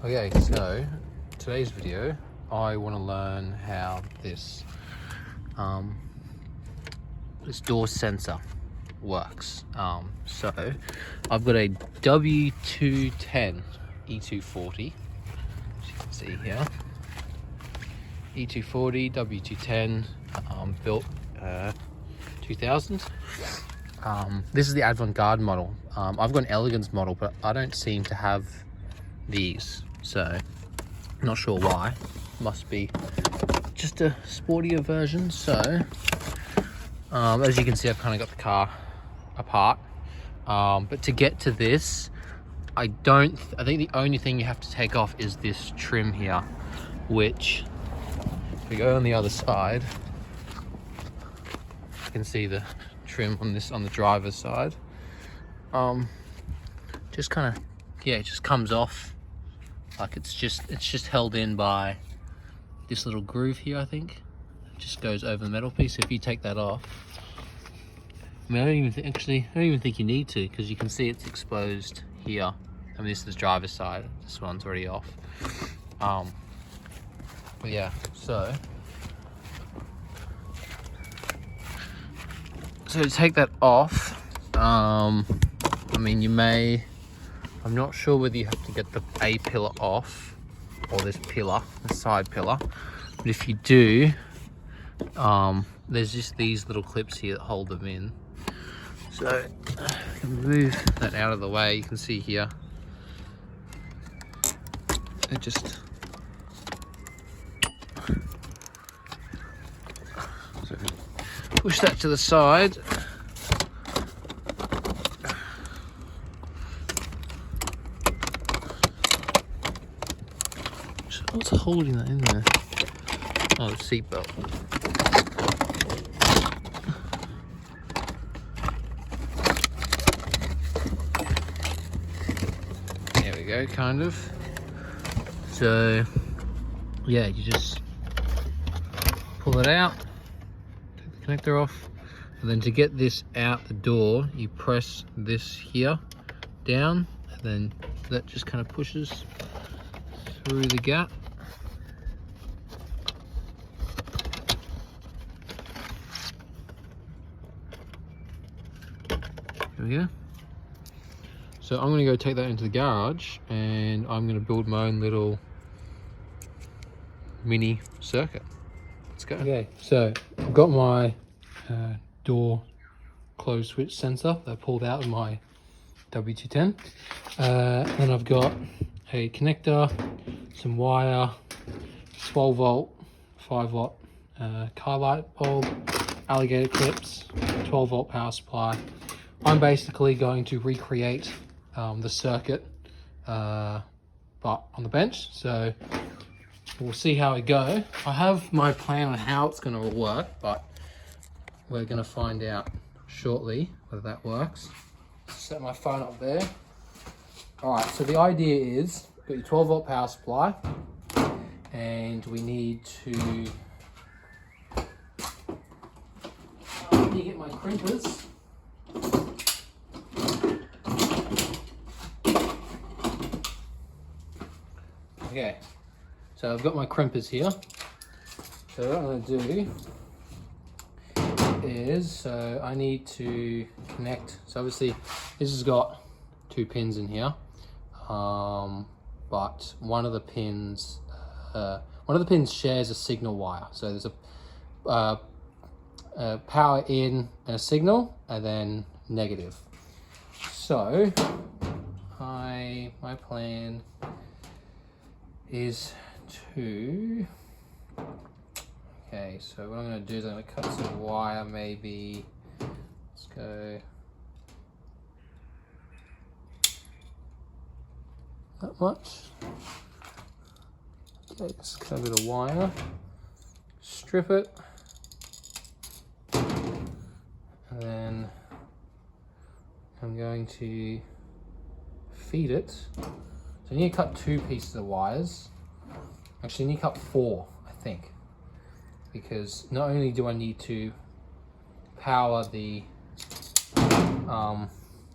Okay, so today's video, I want to learn how this this door sensor works. So I've got a W210 E240, as you can see here. E240 W210, built 2000. This is the avant-garde model. I've got an elegance model, but I don't seem to have these, so not sure why. Must be just a sportier version. So as you can see, I've kind of got the car apart, but to get to this, I think the only thing you have to take off is this trim here, which if we go on the other side, you can see the trim on the driver's side. Just kind of, yeah, it just comes off. Like it's just held in by this little groove here, I think. It just goes over the metal piece. So if you take that off, I mean, I don't even think you need to, because you can see it's exposed here. I mean, this is the driver's side. This one's already off. But yeah, so to take that off, I mean, I'm not sure whether you have to get the A pillar off or this pillar, the side pillar. But if you do, there's just these little clips here that hold them in. So I can move that out of the way. You can see here, it just, so push that to the side. What's holding that in there? Oh, the seatbelt. There we go, kind of. So, yeah, you just pull it out, take the connector off, and then to get this out the door, you press this here down, and then that just kind of pushes through the gap. There we go. So I'm going to go take that into the garage, and I'm going to build my own little mini circuit. Let's go. Okay, so I've got my door close switch sensor that I pulled out of my W210. Then I've got a connector, some wire, 12 volt, 5 watt car light bulb, alligator clips, 12 volt power supply. I'm basically going to recreate the circuit, but on the bench. So we'll see how it goes. I have my plan on how it's going to work, but we're going to find out shortly whether that works. Set my phone up there. All right, so the idea is, got your 12 volt power supply, and we need to get my crimpers. Okay, so I've got my crimpers here. So what I'm going to do is, so I need to connect. So obviously this has got 2 pins in here, but one of the pins shares a signal wire. So there's a power in and a signal, and then negative. So my plan is to, okay, so what I'm going to do is I'm going to cut some wire, maybe, let's go that much. Okay, just cut a bit of wire, strip it, and then I'm going to feed it. So you need to cut 2 pieces of wires. Actually, you need to cut 4, I think, because not only do I need to power the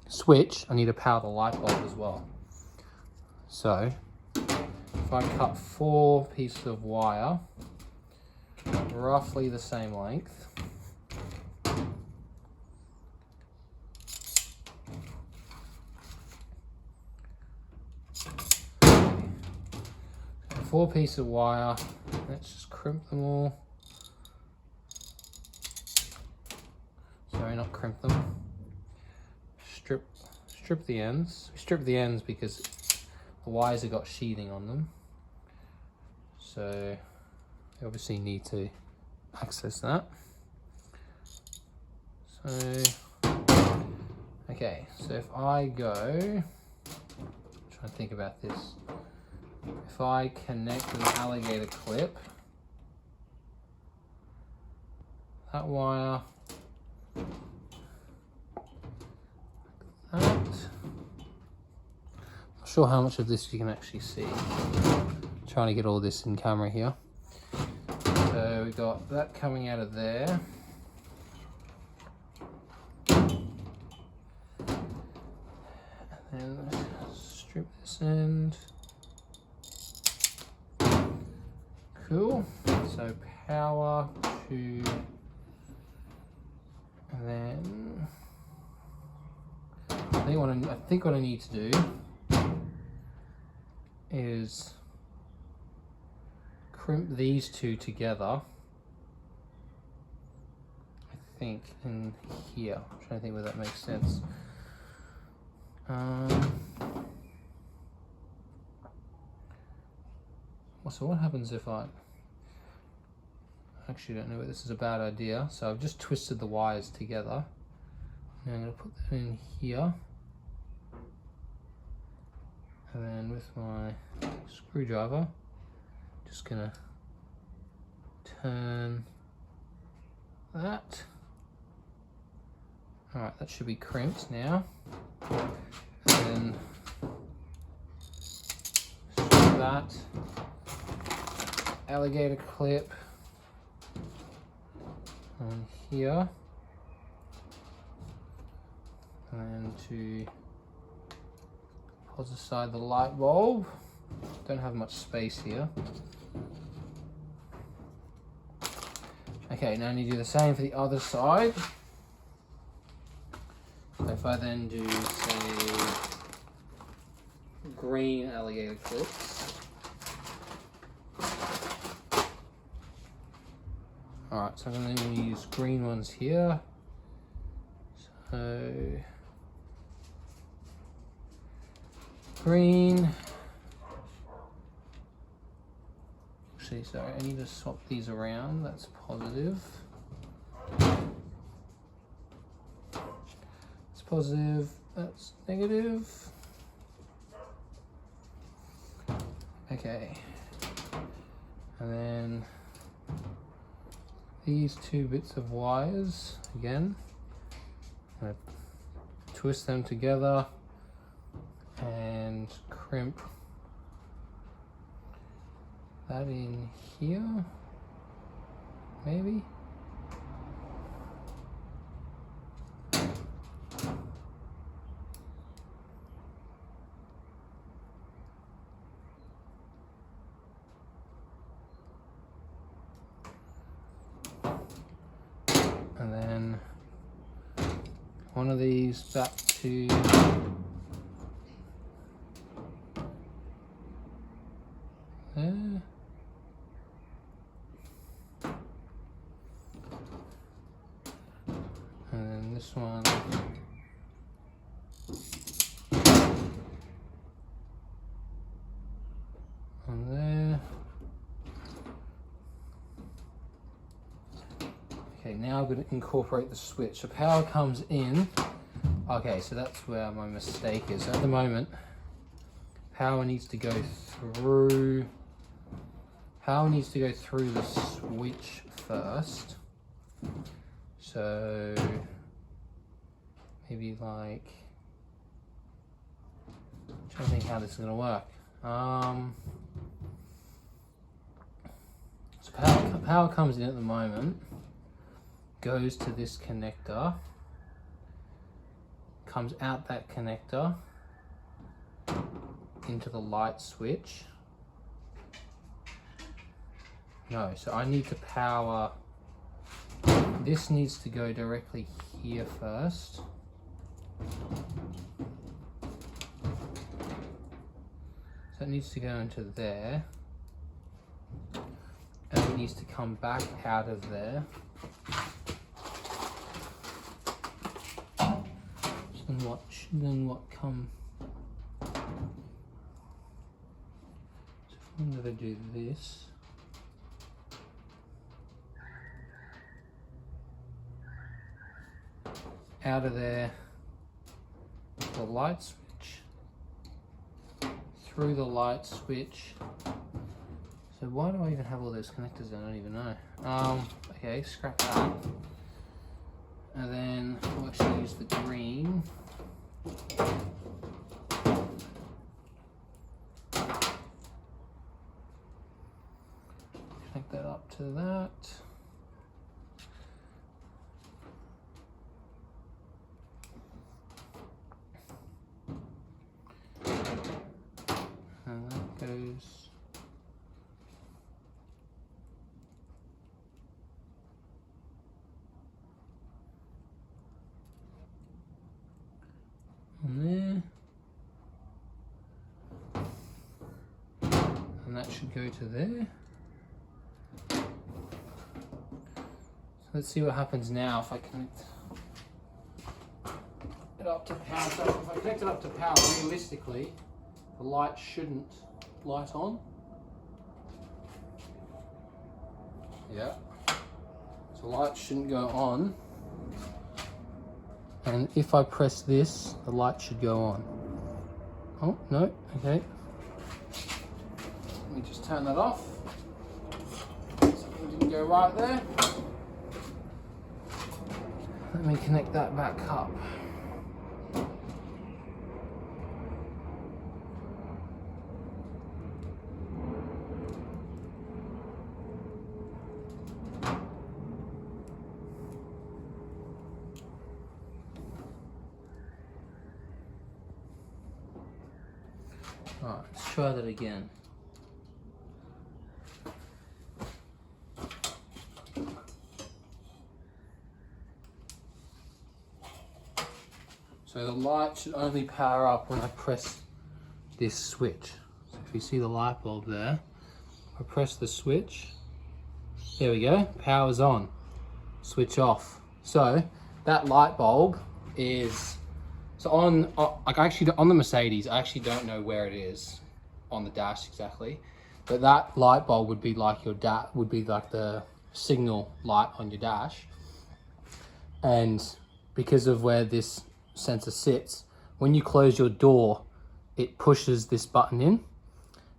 switch, I need to power the light bulb as well. So if I cut 4 pieces of wire, roughly the same length, so 4 pieces of wire, let's just crimp them all. Sorry, not crimp them. Strip the ends. We strip the ends because the wires have got sheathing on them. So you obviously need to access that. So, okay, so if I go, I'm trying to think about this. If I connect an alligator clip, that wire, that. Not sure how much of this you can actually see. I'm trying to get all this in camera here. So we got that coming out of there. And then strip this end. Cool. So power to, and then I think what I need to do is crimp these two together. I think in here. I'm trying to think whether that makes sense. So what happens if I actually don't know whether this is a bad idea. So I've just twisted the wires together. Now I'm going to put them in here. And then with my screwdriver, just going to turn that. Alright, that should be crimped now. And then strip that. Alligator clip on here, and to put aside the light bulb. Don't have much space here. Okay, now I need to do the same for the other side. So if I then do, say, green alligator clips. Alright, so I'm going to use green ones here. So, green. Actually, sorry, I need to swap these around. That's positive. That's positive. That's negative. Okay. And then these 2 bits of wires, again, I'm going to twist them together and crimp that in here, maybe. And then one of these back to there. And then this one on there. Okay, now I'm going to incorporate the switch. So power comes in. Okay, so that's where my mistake is. At the moment, power needs to go through. Power needs to go through the switch first. So maybe like, I'm trying to think how this is going to work. So power comes in at the moment, goes to this connector, comes out that connector into the light switch, No, so I need to power, this needs to go directly here first. So it needs to go into there. And it needs to come back out of there. Then what come? So if I'm gonna do this. Out of there, the light switch, through the light switch. So why do I even have all those connectors? I don't even know. Okay, scrap that. And then we'll actually use the green. Connect that up to that. And that goes on there. And that should go to there. So let's see what happens now if I connect it up to power. So if I connect it up to power, realistically, the light shouldn't light on. Yeah. So light shouldn't go on. And if I press this, the light should go on. Oh, no, okay. Let me just turn that off. Something didn't go right there. Let me connect that back up. Alright, let's try that again. So the light should only power up when I press this switch. So if you see the light bulb there, I press the switch. There we go, power's on. Switch off. So that light bulb is, so on, like actually on the Mercedes, I actually don't know where it is on the dash exactly, but that light bulb would be like your would be like the signal light on your dash. And because of where this sensor sits, when you close your door, it pushes this button in.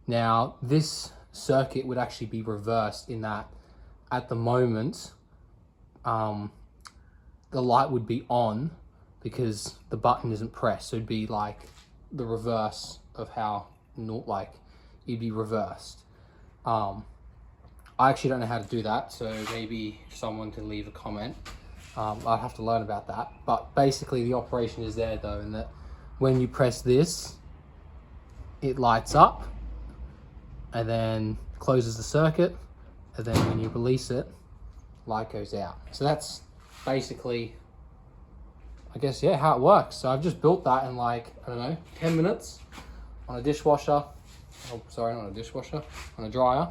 Now this circuit would actually be reversed in that at the moment, the light would be on because the button isn't pressed. So it'd be like the reverse of how, like, it'd be reversed. I actually don't know how to do that, so maybe someone can leave a comment. I'd have to learn about that. But basically the operation is there though, in that when you press this, it lights up and then closes the circuit, and then when you release it, light goes out. So that's basically, I guess, yeah, how it works. So I've just built that in like, I don't know, 10 minutes on a dishwasher. Oh, sorry, not a dishwasher, on a dryer.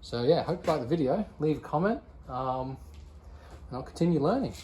So yeah, hope you like the video. Leave a comment, and I'll continue learning.